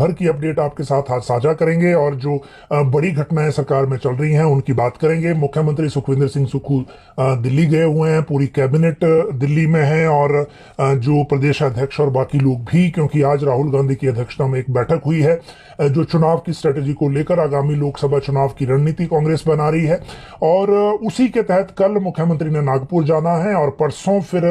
भर की अपडेट आपके साथ आज साझा करेंगे और जो बड़ी घटनाएं सरकार में चल रही हैं उनकी बात करेंगे। मुख्यमंत्री सुखविंदर सिंह सुक्खू दिल्ली गए हुए हैं, पूरी कैबिनेट दिल्ली में है और जो प्रदेश अध्यक्ष और बाकी लोग भी, क्योंकि आज राहुल गांधी की अध्यक्षता में एक बैठक हुई है जो चुनाव की स्ट्रेटेजी को लेकर आगामी लोकसभा चुनाव की रणनीति कांग्रेस बना रही है। और उसी के तहत कल मुख्यमंत्री ने नागपुर जाना है और परसों फिर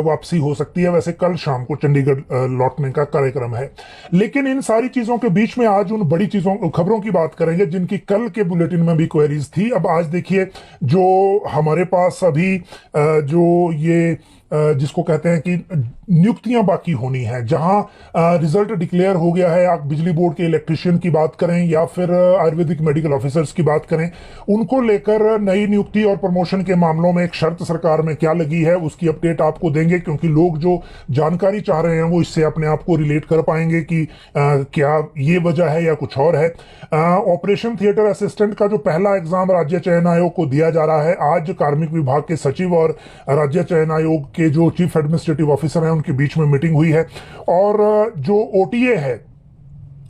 वापसी हो सकती है। वैसे कल शाम को चंडीगढ़ लौटने का कार्यक्रम है। लेकिन इन सारी चीजों के बीच में आज उन बड़ी चीजों खबरों की बात करेंगे जिनकी कल के बुलेटिन में भी क्वेरीज थी। अब आज देखिए जो हमारे पास अभी जो ये जिसको कहते हैं कि नियुक्तियां बाकी होनी है, जहां रिजल्ट डिक्लेयर हो गया है, आप बिजली बोर्ड के इलेक्ट्रिशियन की बात करें या फिर आयुर्वेदिक मेडिकल ऑफिसर्स की बात करें, उनको लेकर नई नियुक्ति और प्रमोशन के मामलों में एक शर्त सरकार में क्या लगी है उसकी अपडेट आपको देंगे, क्योंकि लोग जो जानकारी चाह रहे हैं वो इससे अपने आप को रिलेट कर पाएंगे कि क्या ये वजह है या कुछ और है। ऑपरेशन थिएटर असिस्टेंट का जो पहला एग्जाम राज्य चयन आयोग को दिया जा रहा है, आज कार्मिक विभाग के सचिव और राज्य चयन आयोग के जो चीफ एडमिनिस्ट्रेटिव ऑफिसर हैं उनके बीच में मीटिंग हुई है। और जो ओटीए है,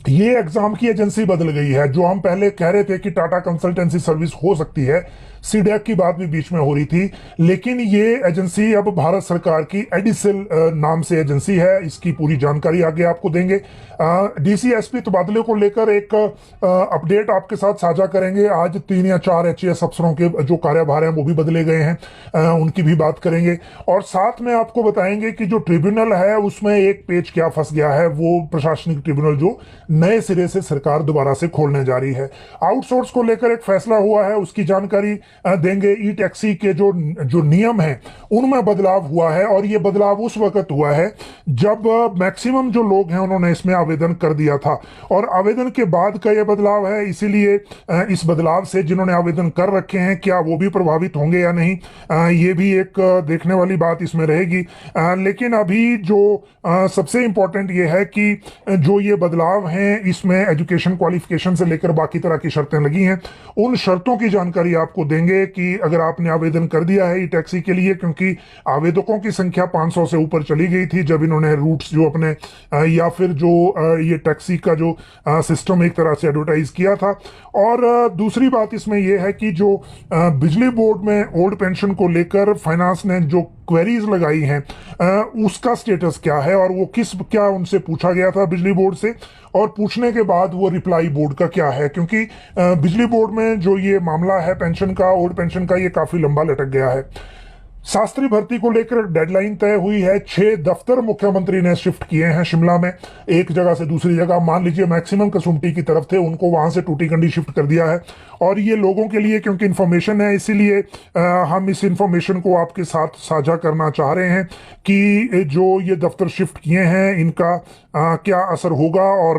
ये एग्जाम की एजेंसी बदल गई है। जो हम पहले कह रहे थे कि टाटा कंसल्टेंसी सर्विस हो सकती है, सीडैक की बात भी बीच में हो रही थी, लेकिन ये एजेंसी अब भारत सरकार की एडिसल नाम से एजेंसी है। इसकी पूरी जानकारी आगे आपको देंगे। डीसीएसपी तबादले को लेकर एक अपडेट आपके साथ साझा करेंगे। आज 3 या 4 एचएएस अफसरों के जो कार्यभार हैं वो भी बदले गए हैं, उनकी भी बात करेंगे। और साथ में आपको बताएंगे कि जो ट्रिब्यूनल है उसमें एक पेच क्या फंस गया है, वो प्रशासनिक ट्रिब्यूनल जो नए सिरे से सरकार दोबारा से खोलने जा रही है। आउटसोर्स को लेकर एक फैसला हुआ है, उसकी जानकारी देंगे। ई टैक्सी के जो नियम हैं उनमें बदलाव हुआ है और ये बदलाव उस वक्त हुआ है जब मैक्सिमम जो लोग हैं उन्होंने इसमें आवेदन कर दिया था और आवेदन के बाद का ये बदलाव है। इसीलिए इस बदलाव से जिन्होंने आवेदन कर रखे हैं क्या वो भी प्रभावित होंगे या नहीं, ये भी एक देखने वाली बात इसमें रहेगी। लेकिन अभी जो सबसे इंपॉर्टेंट ये है कि जो ये बदलाव हैं इसमें एजुकेशन क्वालिफिकेशन से लेकर बाकी तरह की शर्तें लगी हैं। उन शर्तों की जानकारी आपको देंगे कि अगर आपने आवेदन कर दिया है ई टैक्सी के लिए, क्योंकि आवेदकों की संख्या 500 से ऊपर चली गई थी जब इन्होंने रूट्स जो अपने या फिर जो ये टैक्सी का जो सिस्टम एक तरह से एडवर्टाइज किया था। और दूसरी बात इसमें यह है कि जो बिजली बोर्ड में ओल्ड पेंशन को लेकर फाइनेंस ने जो क्वेरीज लगाई हैं उसका स्टेटस क्या है और वो क्या उनसे पूछा गया था बिजली बोर्ड से, और पूछने के बाद वो रिप्लाई बोर्ड का क्या है, क्योंकि बिजली बोर्ड में जो ये मामला है पेंशन का, ओल्ड पेंशन का, ये काफी लंबा लटक गया है। शास्त्री भर्ती को लेकर डेडलाइन तय हुई है। 6 दफ्तर मुख्यमंत्री ने शिफ्ट किए हैं शिमला में, एक जगह से दूसरी जगह। मान लीजिए मैक्सिमम कसुम्पटी की तरफ थे, उनको वहां से टूटीकंडी शिफ्ट कर दिया है। और ये लोगों के लिए क्योंकि इन्फॉर्मेशन है, इसीलिए हम इस इन्फॉर्मेशन को आपके साथ साझा करना चाह रहे हैं कि जो ये दफ्तर शिफ्ट किए हैं इनका क्या असर होगा और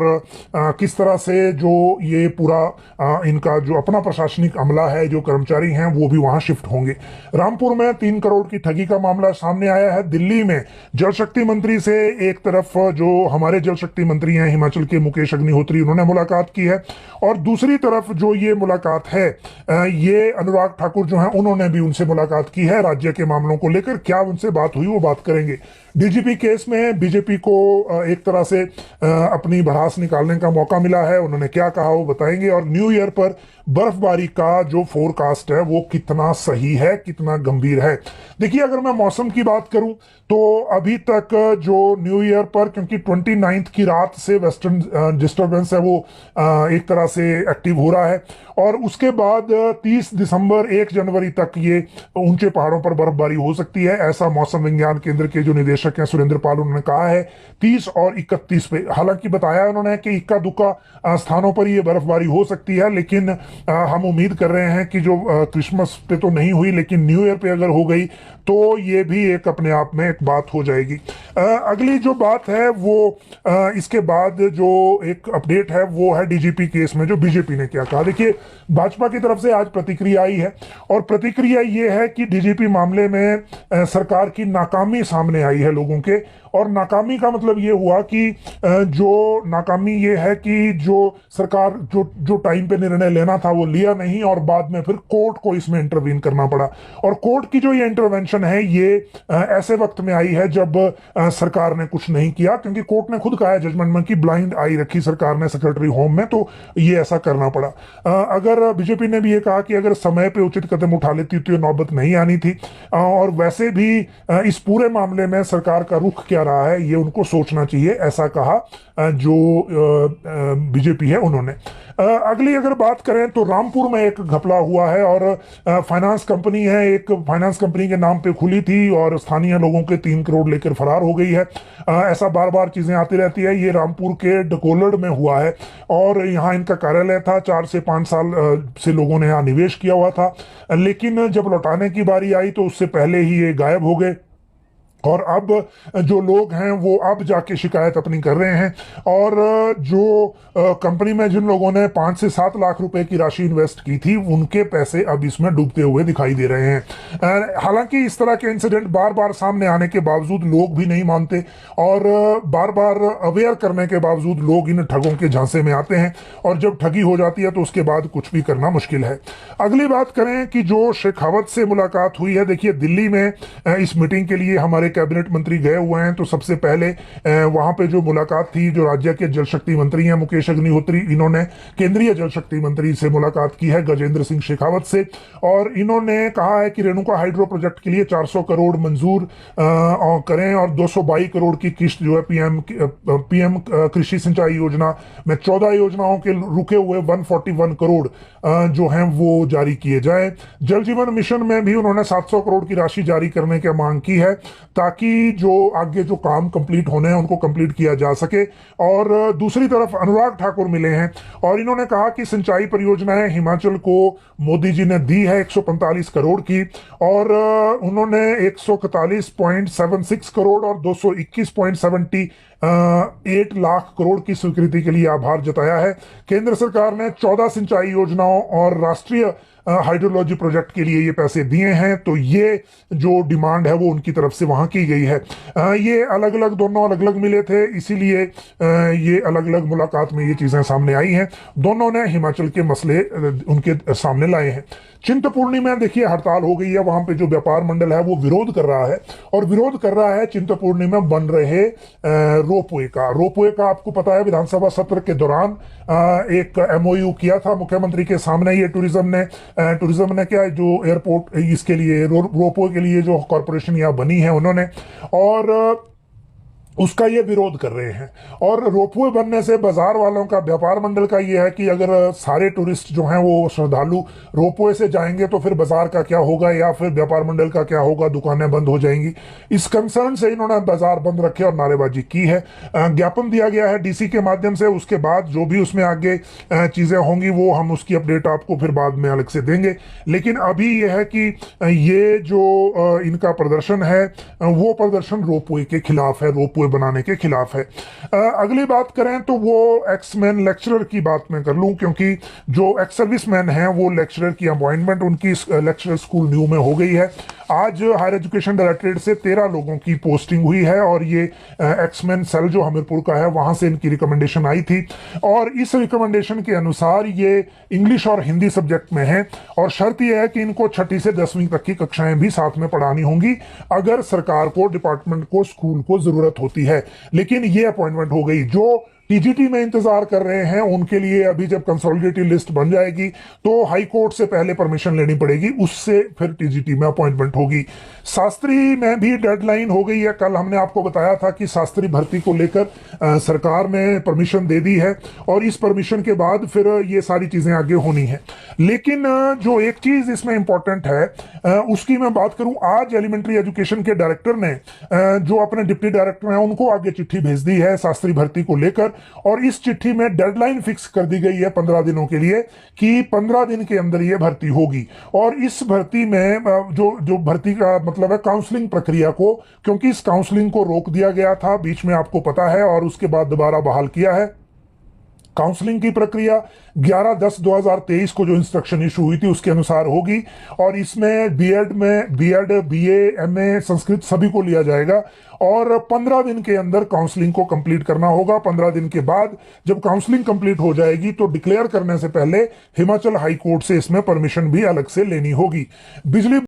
किस तरह से जो ये पूरा इनका जो अपना प्रशासनिक अमला है, जो कर्मचारी हैं वो भी वहां शिफ्ट होंगे। रामपुर में 3 करोड़ की ठगी का मामला सामने आया है। दिल्ली में जल शक्ति मंत्री से एक तरफ जो हमारे जल शक्ति मंत्री हैं हिमाचल के मुकेश अग्निहोत्री, उन्होंने मुलाकात की है, और दूसरी तरफ जो ये मुलाकात है ये अनुराग ठाकुर जो हैं उन्होंने भी उनसे मुलाकात की है राज्य के मामलों को लेकर। क्या उनसे बात हुई वो बात करेंगे। डीजीपी केस में बीजेपी को एक तरह से अपनी भड़ास निकालने का मौका मिला है, उन्होंने क्या कहा वो बताएंगे। और न्यू ईयर पर बर्फबारी का जो फोरकास्ट है वो कितना सही है, कितना गंभीर है। देखिए अगर मैं मौसम की बात करूं तो अभी तक जो न्यू ईयर पर, क्योंकि 29 की रात से वेस्टर्न डिस्टर्बेंस है वो एक तरह से एक्टिव हो रहा है और उसके बाद 30 दिसंबर 1 जनवरी तक ये ऊंचे पहाड़ों पर बर्फबारी हो सकती है, ऐसा मौसम विज्ञान केंद्र के जो निदेशक हैं सुरेंद्र पाल उन्होंने कहा है। 30 और 31 पे हालांकि बताया उन्होंने कि इक्का दुक्का स्थानों पर ये बर्फबारी हो सकती है, लेकिन हम उम्मीद कर रहे हैं कि जो क्रिसमस पे तो नहीं हुई लेकिन न्यू ईयर पे अगर हो गई तो ये भी एक अपने आप में एक बात हो जाएगी। अगली जो बात है वो इसके बाद जो एक अपडेट है वो है डीजीपी केस में जो बीजेपी ने क्या कहा। देखिए भाजपा की तरफ से आज प्रतिक्रिया आई है और प्रतिक्रिया ये है कि डीजीपी मामले में सरकार की नाकामी सामने आई है लोगों के, और नाकामी का मतलब ये हुआ कि जो नाकामी ये है कि जो सरकार जो टाइम पे निर्णय लेना था वो लिया नहीं और बाद में फिर कोर्ट को इसमें इंटरवीन करना पड़ा। और कोर्ट की जो ये इंटरवेंशन है ये ऐसे वक्त में आई है जब सरकार ने कुछ नहीं किया, क्योंकि कोर्ट ने खुद कहा है जजमेंट में कि ब्लाइंड आई रखी सरकार ने सेक्रेटरी होम में, तो ये ऐसा करना पड़ा। अगर बीजेपी ने भी ये कहा कि अगर समय पे उचित कदम उठा लेती तो ये नौबत नहीं आनी थी, और वैसे भी इस पूरे मामले में सरकार का रुख क्या रहा है ये उनको सोचना चाहिए, ऐसा कहा जो बीजेपी है उन्होंने। अगली अगर बात करें तो रामपुर में एक घपला हुआ है, और फाइनेंस कंपनी है, एक फाइनेंस कंपनी के नाम पे खुली थी और स्थानीय लोगों के 3 करोड़ लेकर फरार हो गई है। ऐसा बार बार चीजें आती रहती है। ये रामपुर के डकोलड़ में हुआ है और यहाँ इनका कार्यालय था। 4 से 5 साल से लोगों ने यहाँ निवेश किया हुआ था, लेकिन जब लौटाने की बारी आई तो उससे पहले ही ये गायब हो गए। और अब जो लोग हैं वो अब जाके शिकायत अपनी कर रहे हैं, और जो कंपनी में जिन लोगों ने 5 से 7 लाख रुपए की राशि इन्वेस्ट की थी उनके पैसे अब इसमें डूबते हुए दिखाई दे रहे हैं। हालांकि इस तरह के इंसिडेंट बार बार सामने आने के बावजूद लोग भी नहीं मानते, और बार बार अवेयर करने के बावजूद लोग इन ठगों के झांसे में आते हैं, और जब ठगी हो जाती है तो उसके बाद कुछ भी करना मुश्किल है। अगली बात करें कि जो शेखावत से मुलाकात हुई है, देखिए दिल्ली में इस मीटिंग के लिए हमारे कैबिनेट मंत्री गए हुए हैं, तो सबसे पहले वहां पे जो मुलाकात थी, जो राज्य के जल शक्ति मंत्री हैं मुकेश अग्निहोत्री, इन्होंने केंद्रीय जल शक्ति मंत्री से मुलाकात की है गजेंद्र सिंह शेखावत से, और इन्होंने कहा है कि रेणुका हाइड्रो प्रोजेक्ट के लिए 400 करोड़ मंजूर करें, और 222 करोड़ की किस्त जो है पीएम कृषि सिंचाई योजना में 14 योजनाओं के रुके हुए 141 करोड़ जो हैं वो जारी किए जाए। जल जीवन मिशन में भी उन्होंने 700 करोड़ की राशि जारी करने की मांग की है, ताकि जो आगे जो काम कंप्लीट होने हैं उनको कंप्लीट किया जा सके। और दूसरी तरफ अनुराग ठाकुर मिले हैं, और इन्होंने कहा कि सिंचाई परियोजनाएं हिमाचल को मोदी जी ने दी है 145 करोड़ की, और उन्होंने 141.76 करोड़ और 221.78 लाख करोड़ की स्वीकृति के लिए आभार जताया है। केंद्र सरकार ने 14 सिंचाई योजनाओं और राष्ट्रीय हाइड्रोलॉजी प्रोजेक्ट के लिए ये पैसे दिए हैं, तो ये जो डिमांड है वो उनकी तरफ से वहां की गई है। ये अलग अलग, दोनों अलग अलग मिले थे, इसीलिए ये अलग अलग मुलाकात में ये चीजें सामने आई हैं। दोनों ने हिमाचल के मसले उनके सामने लाए हैं। चिंतपूर्णी में देखिए हड़ताल हो गई है, वहां पे जो व्यापार मंडल है वो विरोध कर रहा है, और विरोध कर रहा है चिंतपूर्णी में बन रहे रोपवे का। आपको पता है विधानसभा सत्र के दौरान एक एमओयू किया था मुख्यमंत्री के सामने, ये टूरिज्म ने क्या, जो एयरपोर्ट इसके लिए रोपवे के लिए जो कॉरपोरेशन यहाँ बनी है उन्होंने, और उसका ये विरोध कर रहे हैं। और रोपवे बनने से बाजार वालों का, व्यापार मंडल का ये है कि अगर सारे टूरिस्ट जो हैं वो श्रद्धालु रोपवे से जाएंगे तो फिर बाजार का क्या होगा, या फिर व्यापार मंडल का क्या होगा, दुकानें बंद हो जाएंगी। इस कंसर्न से इन्होंने बाजार बंद रखे और नारेबाजी की है। ज्ञापन दिया गया है डीसी के माध्यम से, उसके बाद जो भी उसमें आगे चीजें होंगी वो हम उसकी अपडेट आपको फिर बाद में अलग से देंगे। लेकिन अभी ये है कि ये जो इनका प्रदर्शन है वो प्रदर्शन रोपवे के खिलाफ है, रोपवे बनाने के खिलाफ है। अगली बात करें तो वो एक्समैन लेक्चरर की बात मैं कर लूं, क्योंकि जो एक्स सर्विसमैन हैं वो लेक्चरर की अपॉइंटमेंट उनकी लेक्चरर स्कूल न्यू में हो गई है। आज हायर एजुकेशन डायरेक्टरेट से 13 लोगों की पोस्टिंग हुई है, और ये एक्समैन सेल जो हमीरपुर का है वहां से इनकी रिकमेंडेशन आई थी, और इस रिकमेंडेशन के अनुसार ये इंग्लिश और हिंदी सब्जेक्ट में है, और शर्त यह है कि इनको 6ठी से 10वीं तक की कक्षाएं भी साथ में पढ़ानी होंगी अगर सरकार को, डिपार्टमेंट को, स्कूल को जरूरत होती है। लेकिन ये अपॉइंटमेंट हो गई। जो टीजीटी में इंतजार कर रहे हैं उनके लिए अभी जब कंसोलिडेटेड लिस्ट बन जाएगी तो हाई कोर्ट से पहले परमिशन लेनी पड़ेगी, उससे फिर टीजीटी में अपॉइंटमेंट होगी। शास्त्री में भी डेडलाइन हो गई है। कल हमने आपको बताया था कि शास्त्री भर्ती को लेकर सरकार ने परमिशन दे दी है, और इस परमिशन के बाद फिर ये सारी चीजें आगे होनी है। लेकिन जो एक चीज इसमें इंपॉर्टेंट है उसकी मैं बात करूं, आज एलिमेंट्री एजुकेशन के डायरेक्टर ने जो अपने डिप्टी डायरेक्टर हैं उनको आगे चिट्ठी भेज दी है शास्त्री भर्ती को लेकर, और इस चिट्ठी में डेडलाइन फिक्स कर दी गई है 15 दिनों के लिए कि 15 दिन के अंदर ये भर्ती होगी। और इस भर्ती में जो भर्ती का मतलब है काउंसलिंग प्रक्रिया को, क्योंकि इस काउंसलिंग को रोक दिया गया था बीच में, आपको पता है, और उसके बाद दोबारा बहाल किया है। काउंसलिंग की प्रक्रिया 11/10/2023 को जो इंस्ट्रक्शन इशू हुई थी उसके अनुसार होगी, और इसमें बीएड, बीए, एमए, संस्कृत सभी को लिया जाएगा, और 15 दिन के अंदर काउंसलिंग को कंप्लीट करना होगा। 15 दिन के बाद जब काउंसलिंग कंप्लीट हो जाएगी तो डिक्लेयर करने से पहले हिमाचल हाई कोर्ट से इसमें परमिशन भी अलग से लेनी होगी। बिजली